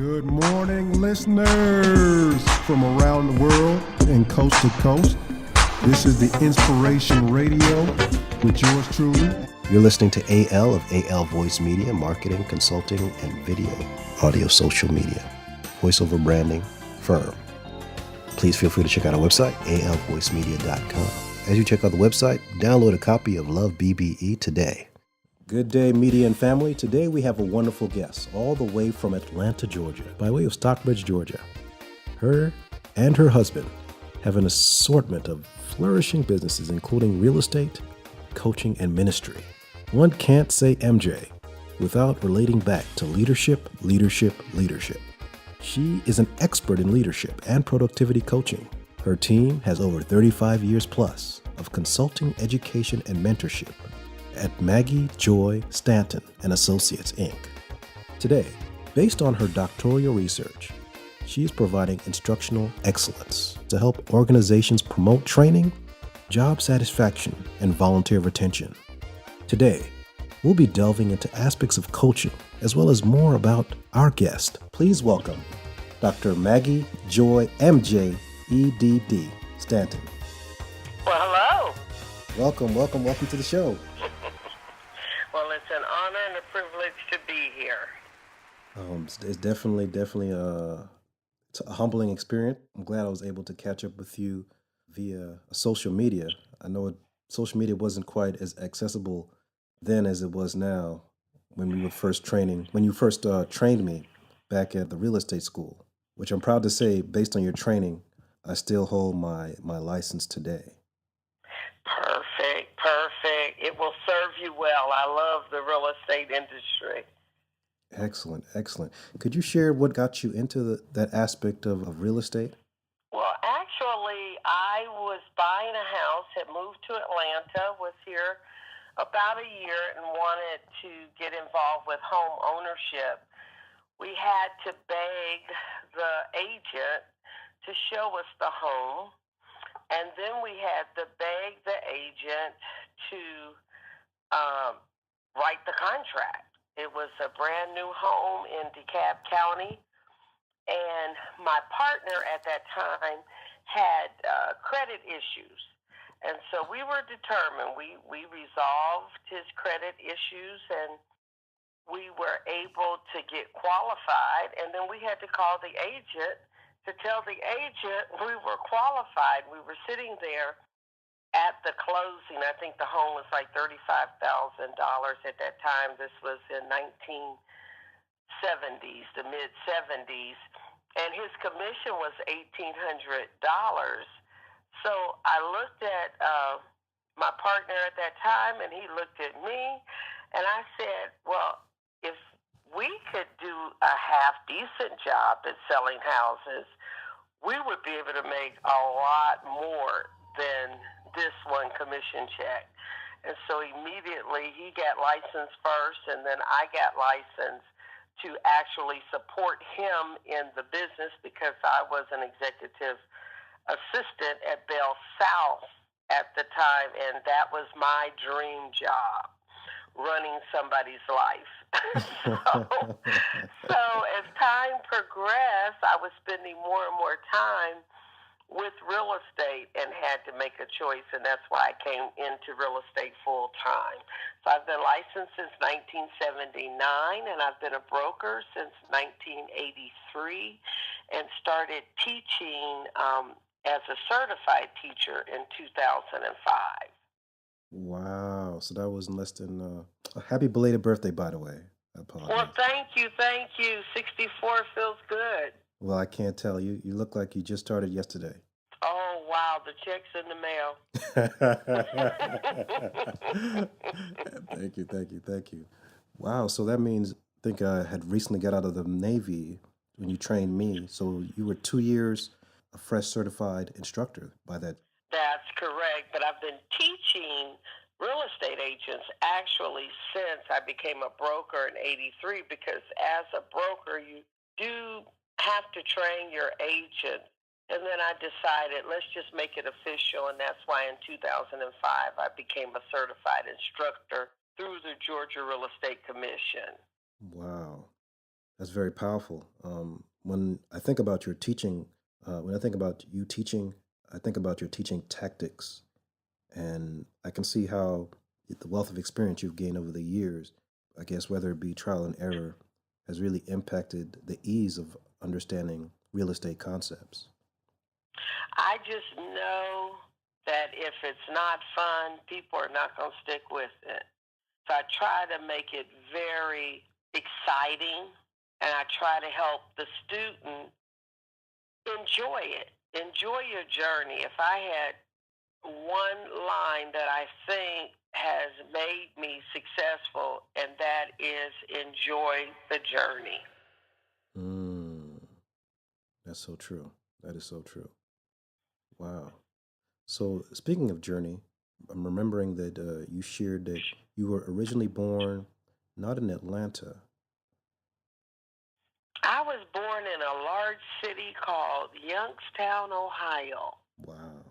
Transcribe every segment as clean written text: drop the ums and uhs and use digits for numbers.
Good morning, listeners from around the world and coast to coast. This is the Inspiration Radio with yours truly. You're listening to AL of AL Voice Media, Marketing, Consulting, and Video, Audio, Social Media, Voiceover Branding, Firm. Please feel free to check out our website, alvoicemedia.com. As you check out the website, download a copy of Love BBE today. Good day, media and family. Today we have a wonderful guest, all the way from Atlanta, Georgia, by way of Stockbridge, Georgia. Her and her husband have an assortment of flourishing businesses, including real estate, coaching, and ministry. One can't say MJ without relating back to leadership, leadership, leadership. She is an expert in leadership and productivity coaching. Her team has over 35 years plus of consulting, education, and mentorship at Maggie Joy, Stanton and Associates, Inc. Today, based on her doctoral research, she is providing instructional excellence to help organizations promote training, job satisfaction, and volunteer retention. Today, we'll be delving into aspects of coaching as well as more about our guest. Please welcome Dr. Maggie Joy, MJ, EDD, Stanton. Well, hello. Welcome to the show. Well, it's an honor and a privilege to be here. It's definitely it's a humbling experience. I'm glad I was able to catch up with you via social media. I know social media wasn't quite as accessible then as it was now when you first trained me back at the real estate school, which I'm proud to say, based on your training, I still hold my license today. Perfect. It will serve you well. I love the real estate industry. Excellent. Could you share what got you into that aspect of real estate? Well, actually, I was buying a house, had moved to Atlanta, was here about a year, and wanted to get involved with home ownership. We had to beg the agent to show us the home, and then we had to beg the agent to write the contract. It was a brand new home in DeKalb County, and my partner at that time had credit issues. And so we were determined. We resolved his credit issues, and we were able to get qualified. And then we had to call the agent to tell the agent we were qualified. We were sitting there at the closing. I think the home was like $35,000 at that time. This was in 1970s, the mid-70s. And his commission was $1,800. So I looked at my partner at that time, and he looked at me, and I said, well, if we could do a half-decent job at selling houses, we would be able to make a lot more than this one commission check. And so immediately he got licensed first, and then I got licensed to actually support him in the business because I was an executive assistant at Bell South at the time, and that was my dream job, running somebody's life. so as time progressed, I was spending more and more time with real estate and had to make a choice, and that's why I came into real estate full time. So I've been licensed since 1979, and I've been a broker since 1983, and started teaching as a certified teacher in 2005. Wow. So that was in less than a happy belated birthday, by the way. I apologize. Well, thank you. 64 feels good. Well, I can't tell. You look like you just started yesterday. Oh, wow. The check's in the mail. Thank you. Wow. So that means, I think I had recently got out of the Navy when you trained me. So you were 2 years a fresh certified instructor by that. That's correct. But I've been teaching real estate agents actually since I became a broker in 83, because as a broker, you do have to train your agent. And then I decided, let's just make it official, and that's why in 2005 I became a certified instructor through the Georgia Real Estate Commission. Wow. That's very powerful. When I think about your teaching, when I think about you teaching, I think about your teaching tactics, and I can see how the wealth of experience you've gained over the years, I guess whether it be trial and error, has really impacted the ease of understanding real estate concepts. I just know that if it's not fun, people are not going to stick with it. So I try to make it very exciting, and I try to help the student enjoy it. Enjoy your journey. If I had one line that I think has made me successful, and that is enjoy the journey. Mm, that's so true. That is so true. Wow. So speaking of journey, I'm remembering that you shared that you were originally born not in Atlanta. I was born in a large city called Youngstown, Ohio. Wow.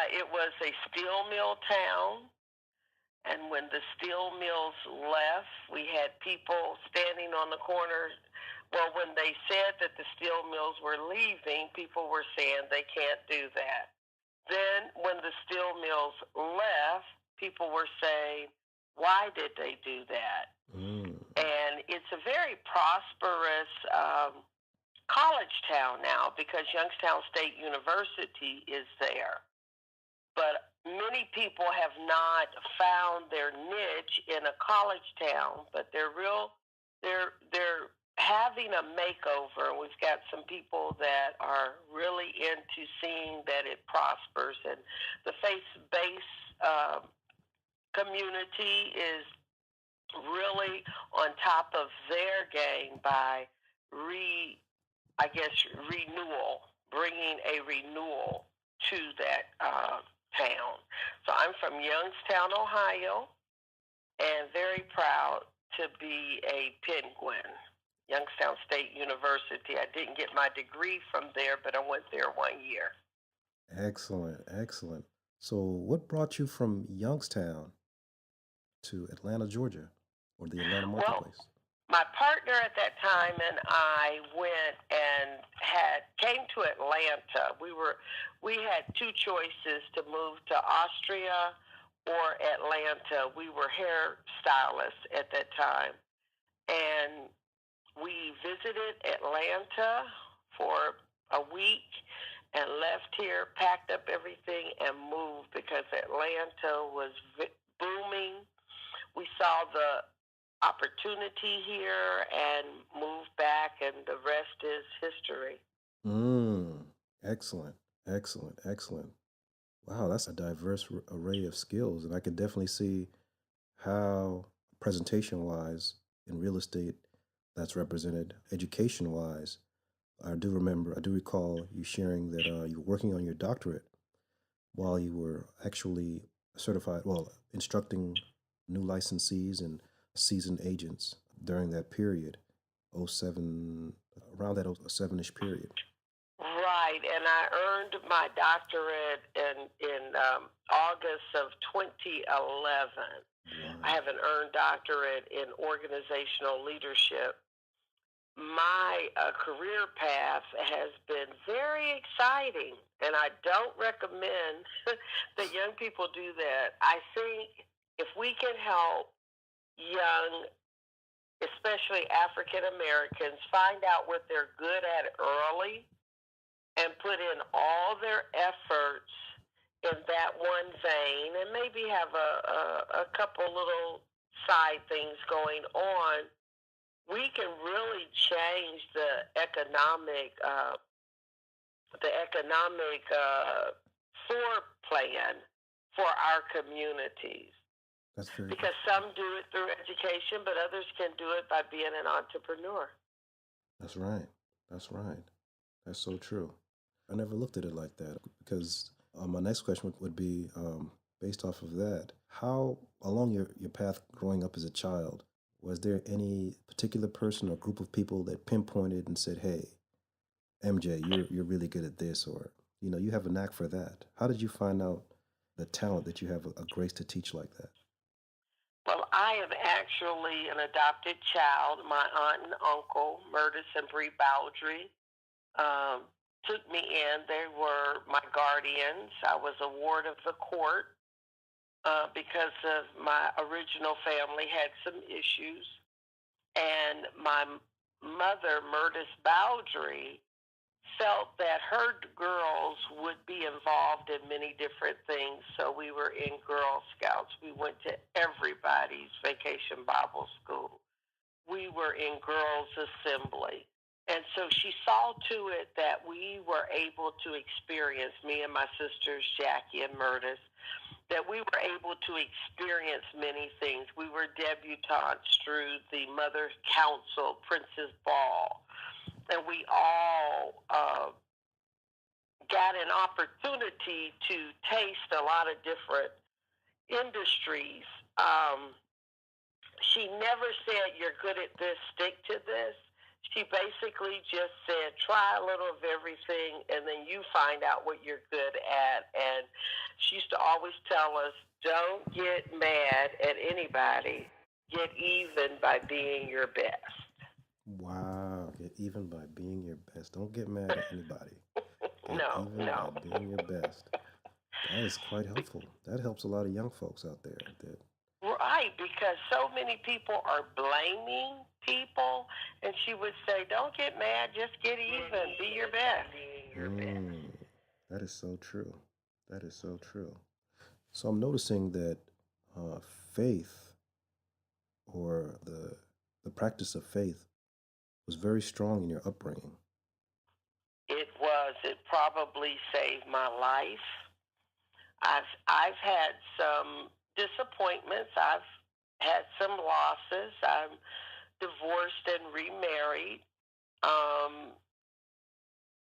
It was a steel mill town. And when the steel mills left, we had people standing on the corner. Well, when they said that the steel mills were leaving, people were saying they can't do that. Then when the steel mills left, people were saying, why did they do that? Mm. And it's a very prosperous college town now because Youngstown State University is there. But many people have not found their niche in a college town, but they're having a makeover. We've got some people that are really into seeing that it prospers, and the faith-based community is really on top of their game by renewal, bringing a renewal to that town. So I'm from Youngstown, Ohio, and very proud to be a Penguin, Youngstown State University. I didn't get my degree from there, but I went there 1 year. Excellent, excellent. So what brought you from Youngstown to Atlanta, Georgia, or the Atlanta marketplace? My partner at that time and I went and came to Atlanta. We had two choices to move to Austria or Atlanta. We were hairstylists at that time, and we visited Atlanta for a week and left here, packed up everything, and moved because Atlanta was booming. We saw the opportunity here and moved back, and the rest is history. Excellent, excellent, excellent. Wow, that's a diverse array of skills, and I can definitely see how presentation-wise in real estate that's represented. Education-wise, I do recall you sharing that you were working on your doctorate while you were actually certified, well, instructing new licensees and seasoned agents during that period, around that 07-ish period. Right, and I earned my doctorate in August of 2011. Wow. I have an earned doctorate in organizational leadership. My career path has been very exciting, and I don't recommend that young people do that. I think if we can help young, especially African Americans, find out what they're good at early and put in all their efforts in that one vein, and maybe have a couple little side things going on, we can really change the economic floor plan for our communities. That's very Because some do it through education, but others can do it by being an entrepreneur. That's right. That's right. That's so true. I never looked at it like that because my next question would be based off of that. How, along your path growing up as a child, was there any particular person or group of people that pinpointed and said, hey, MJ, you're really good at this, or, you have a knack for that? How did you find out the talent that you have a grace to teach like that? Well, I am actually an adopted child. My aunt and uncle, Murtis and Bree Bowdry, took me in. They were my guardians. I was a ward of the court because of my original family had some issues. And my mother, Murtis Bowdry, felt that her girls would be involved in many different things. So we were in Girl Scouts. We went to everybody's vacation Bible school. We were in Girls Assembly. And so she saw to it that we were able to experience, me and my sisters, Jackie and Murtis, that we were able to experience many things. We were debutantes through the Mother Council, Princess Ball, and we all got an opportunity to taste a lot of different industries. She never said, you're good at this, stick to this. She basically just said, try a little of everything, and then you find out what you're good at. And she used to always tell us, don't get mad at anybody. Get even by being your best. Wow, get even by being your best. Don't get mad at anybody. Get No. by being your best. That is quite helpful. That helps a lot of young folks out there. Right, because so many people are blaming people, and she would say, don't get mad, just get even, be your best. That is so true. That is so true. So I'm noticing that faith, or the practice of faith, was very strong in your upbringing. It was. It probably saved my life. I've had some disappointments. I've had some losses. I'm divorced and remarried.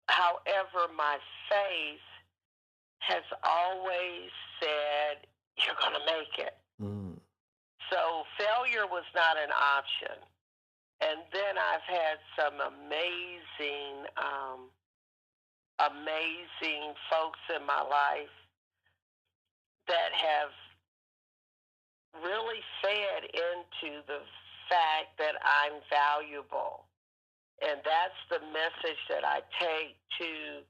However, my faith has always said, you're going to make it. So failure was not an option. And then I've had some amazing folks in my life that have really fed into the fact that I'm valuable. And that's the message that I take to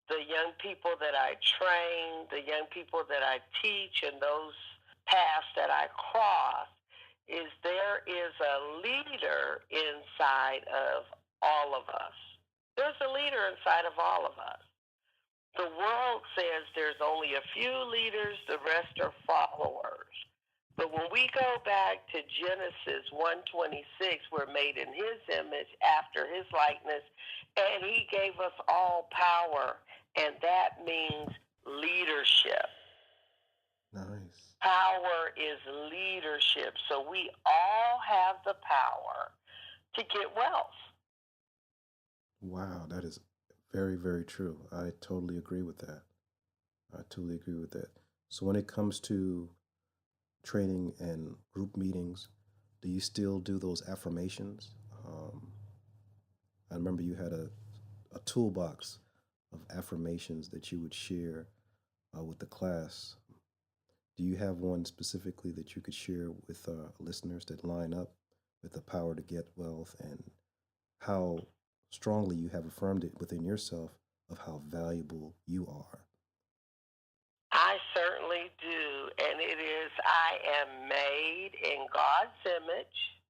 the young people that I train, the young people that I teach, and those paths that I cross, is there is a leader inside of all of us. There's a leader inside of all of us. The world says there's only a few leaders, the rest are followers. But when we go back to Genesis 1:26, we're made in his image, after his likeness, and he gave us all power, and that means leadership. Nice. Power is leadership. So we all have the power to get wealth. Wow, that is very, very true. I totally agree with that. So when it comes to training and group meetings, do you still do those affirmations? I remember you had a toolbox of affirmations that you would share with the class. Do you have one specifically that you could share with listeners that line up with the power to get wealth, and how strongly you have affirmed it within yourself of how valuable you are? I certainly do, and it is, I am made in God's image.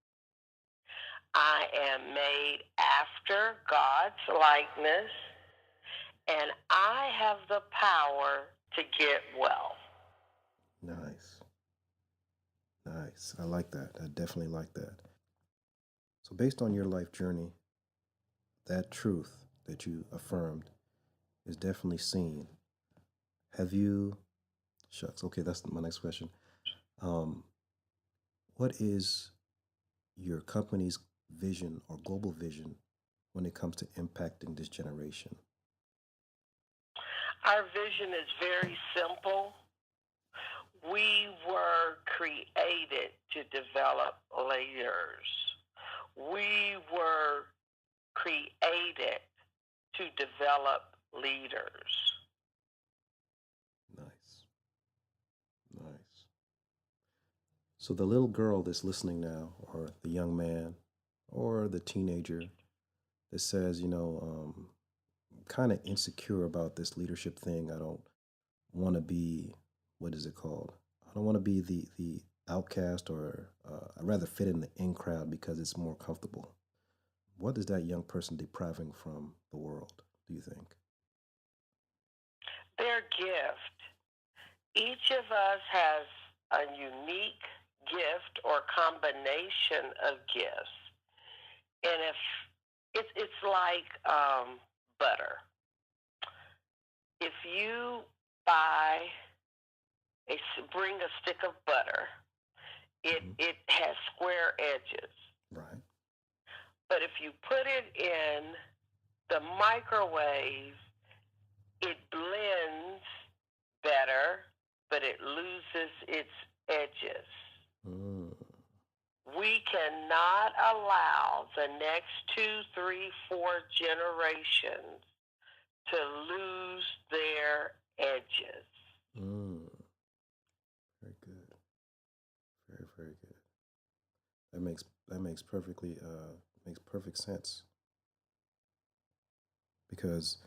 I am made after God's likeness, and I have the power to get wealth. Nice. I like that. I definitely like that. So based on your life journey, that truth that you affirmed is definitely seen. Have you, okay, that's my next question. What is your company's vision or global vision when it comes to impacting this generation? Our vision is very simple. We were created to develop leaders. We were created to develop leaders. Nice. So the little girl that's listening now, or the young man, or the teenager that says, kind of insecure about this leadership thing. I don't want to be, what is it called? I don't want to be the outcast, or I'd rather fit in the in crowd because it's more comfortable. What is that young person depriving from the world, do you think? Their gift. Each of us has a unique gift or combination of gifts. And if it's like butter. If you bring a stick of butter, it has square edges. Right. But if you put it in the microwave, it blends better, but it loses its edges. Mm. We cannot allow the next 2, 3, 4 generations to lose their edges. Mm. Very good. Very, very good. That makes perfect sense, because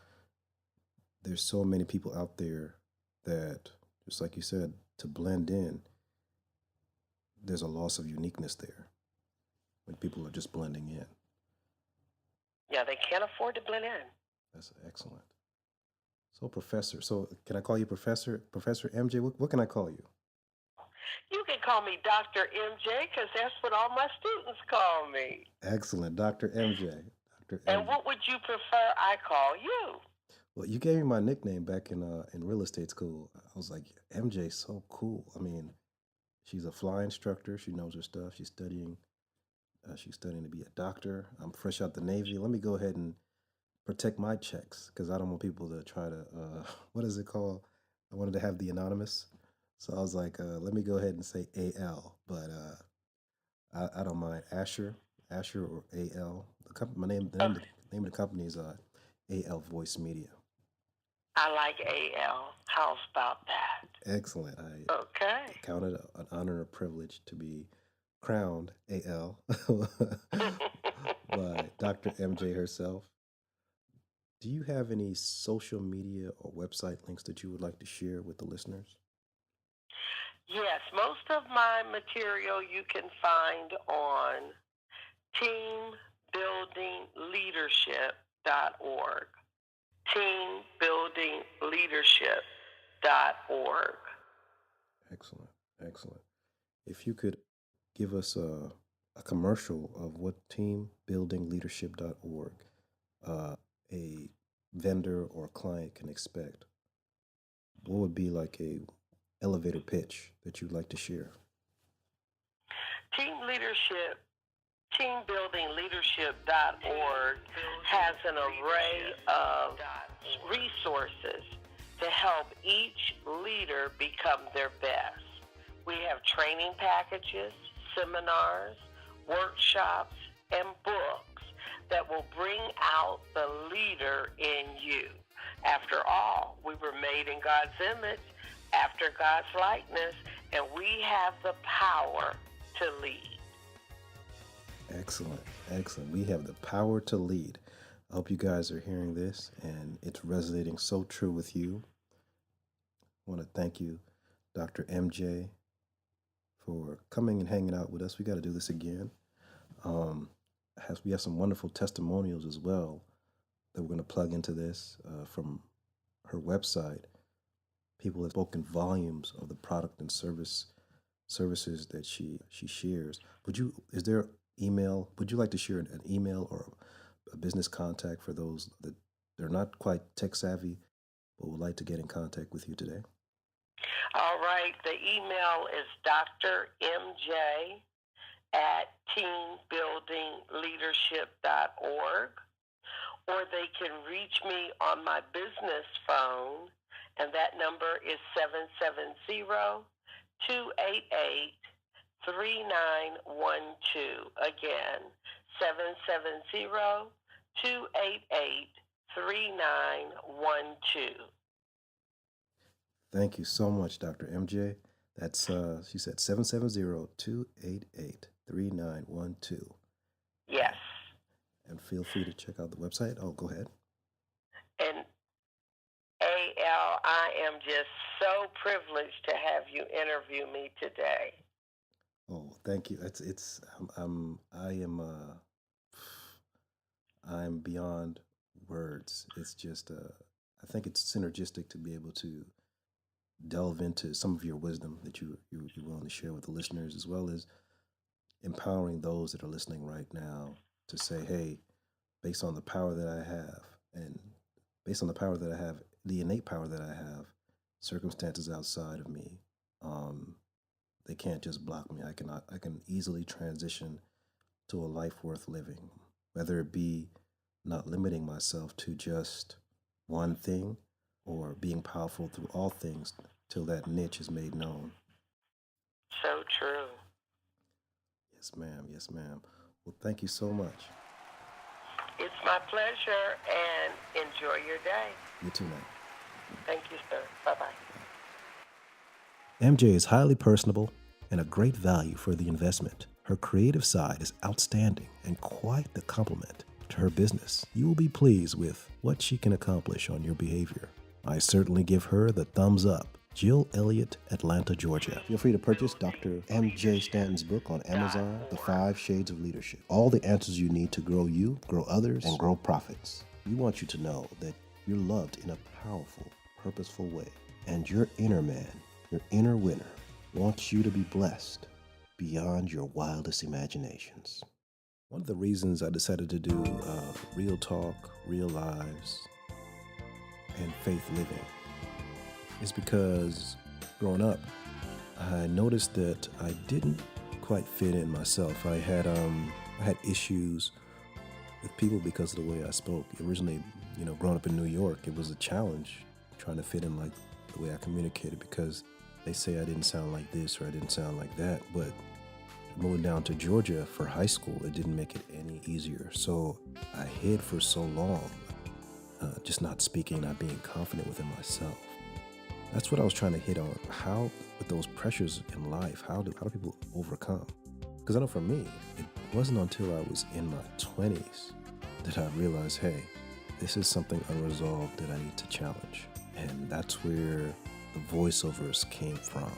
there's so many people out there that, just like you said, to blend in, there's a loss of uniqueness there when people are just blending in. Yeah, they can't afford to blend in. That's excellent. So can I call you Professor MJ? What can I call you? You can call me Dr. MJ because that's what all my students call me. Excellent, Dr. MJ. Dr. And MJ. what would you prefer I call you? Well, you gave me my nickname back in real estate school. I was like, MJ's so cool. I mean, she's a fly instructor. She knows her stuff. She's studying to be a doctor. I'm fresh out the Navy. Let me go ahead and protect my checks, because I don't want people to try to, what is it called? I wanted to have the anonymous. So I was like, let me go ahead and say AL, but I don't mind Asher or AL. The name of the company is AL Voice Media. I like AL. How's about that? Excellent. Okay. I count it an honor and a privilege to be crowned AL by Dr. MJ herself. Do you have any social media or website links that you would like to share with the listeners? Yes, most of my material you can find on TeamBuildingLearships.org. TeamBuildingLearships.org. Excellent. If you could give us a commercial of what TeamBuildingLeadership.org a vendor or client can expect, what would be like a elevator pitch that you'd like to share? TeamBuildingLeadership.org has an array of resources to help each leader become their best. We have training packages, seminars, workshops, and books that will bring out the leader in you. After all, we were made in God's image, after God's likeness, and we have the power to lead. Excellent. We have the power to lead. I hope you guys are hearing this and it's resonating so true with you. I want to thank you, Dr. MJ, for coming and hanging out with us. We got to do this again. We have some wonderful testimonials as well that we're going to plug into this from her website. People have spoken volumes of the product and services that she shares. Would you like to share an email or a business contact for those that they're not quite tech savvy but would like to get in contact with you today? All right. The email is drmj@teambuildingleadership.org, or they can reach me on my business phone, and that number is 770-288-3912. Again, 770-288-3912. Thank you so much, Dr. MJ. That's, she said 770-288-3912. Yes. And feel free to check out the website. Oh, go ahead. And AL, I am just so privileged to have you interview me today. Oh, thank you. I'm beyond words. It's just, I think it's synergistic to be able to delve into some of your wisdom that you're willing to share with the listeners, as well as empowering those that are listening right now to say, hey, based on the power that I have, and based on the power that I have, the innate power that I have, circumstances outside of me, they can't just block me. I can easily transition to a life worth living, whether it be not limiting myself to just one thing or being powerful through all things till that niche is made known. So true. Yes, ma'am. Yes, ma'am. Well, thank you so much. It's my pleasure, and enjoy your day. You too, man. Thank you, sir. Bye-bye. MJ is highly personable and a great value for the investment. Her creative side is outstanding and quite the complement to her business. You will be pleased with what she can accomplish on your behavior. I certainly give her the thumbs up. Jill Elliott, Atlanta, Georgia. Feel free to purchase Dr. M.J. Stanton's book on Amazon, The 5 Shades of Leadership. All the answers you need to grow you, grow others, and grow profits. We want you to know that you're loved in a powerful, purposeful way. And your inner man, your inner winner, wants you to be blessed beyond your wildest imaginations. One of the reasons I decided to do Real Talk, Real Lives, and Faith Living is because growing up, I noticed that I didn't quite fit in myself. I had issues with people because of the way I spoke. Originally, growing up in New York, it was a challenge trying to fit in like the way I communicated, because they say I didn't sound like this or I didn't sound like that. But moving down to Georgia for high school, it didn't make it any easier. So I hid for so long, just not speaking, not being confident within myself. That's what I was trying to hit on. How, with those pressures in life, how do people overcome? Because I know for me, it wasn't until I was in my 20s that I realized, hey, this is something unresolved that I need to challenge. And that's where the voiceovers came from,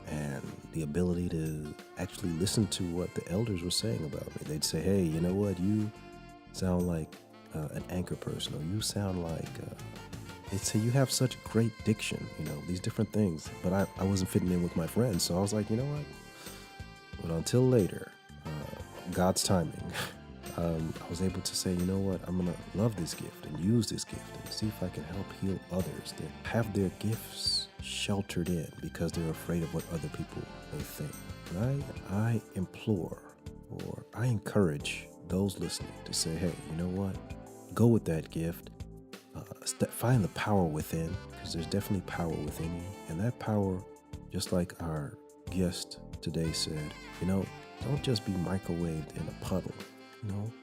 and the ability to actually listen to what the elders were saying about me. They'd say, hey, you know what, you sound like an anchor person, or you sound like... They'd say, you have such great diction, these different things. But I wasn't fitting in with my friends. So I was like, you know what? But until later, God's timing, I was able to say, you know what? I'm going to love this gift and use this gift and see if I can help heal others that have their gifts sheltered in because they're afraid of what other people may think. And I implore, or I encourage those listening to say, hey, you know what? Go with that gift. Find the power within, because there's definitely power within you. And that power, just like our guest today said, don't just be microwaved in a puddle.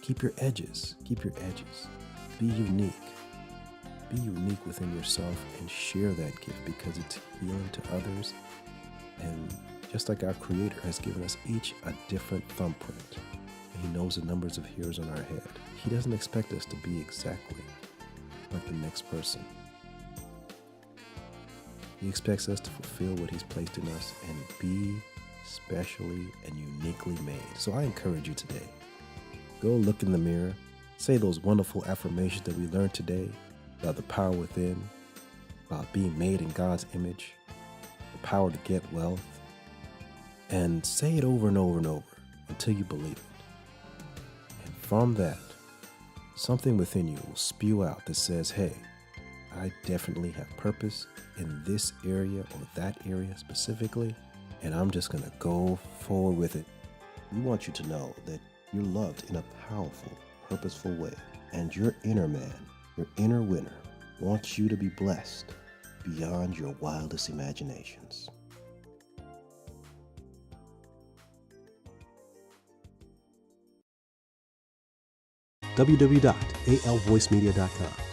Keep your edges. Be unique. Be unique within yourself and share that gift, because it's healing to others. And just like our Creator has given us each a different thumbprint, and He knows the numbers of hairs on our head, He doesn't expect us to be exactly like the next person. He expects us to fulfill what He's placed in us and be specially and uniquely made. So I encourage you today, go look in the mirror, say those wonderful affirmations that we learned today about the power within, about being made in God's image, the power to get wealth, and say it over and over and over until you believe it. And from that, something within you will spew out that says, hey, I definitely have purpose in this area or that area specifically, and I'm just going to go forward with it. We want you to know that you're loved in a powerful, purposeful way, and your inner man, your inner winner, wants you to be blessed beyond your wildest imaginations. www.alvoicemedia.com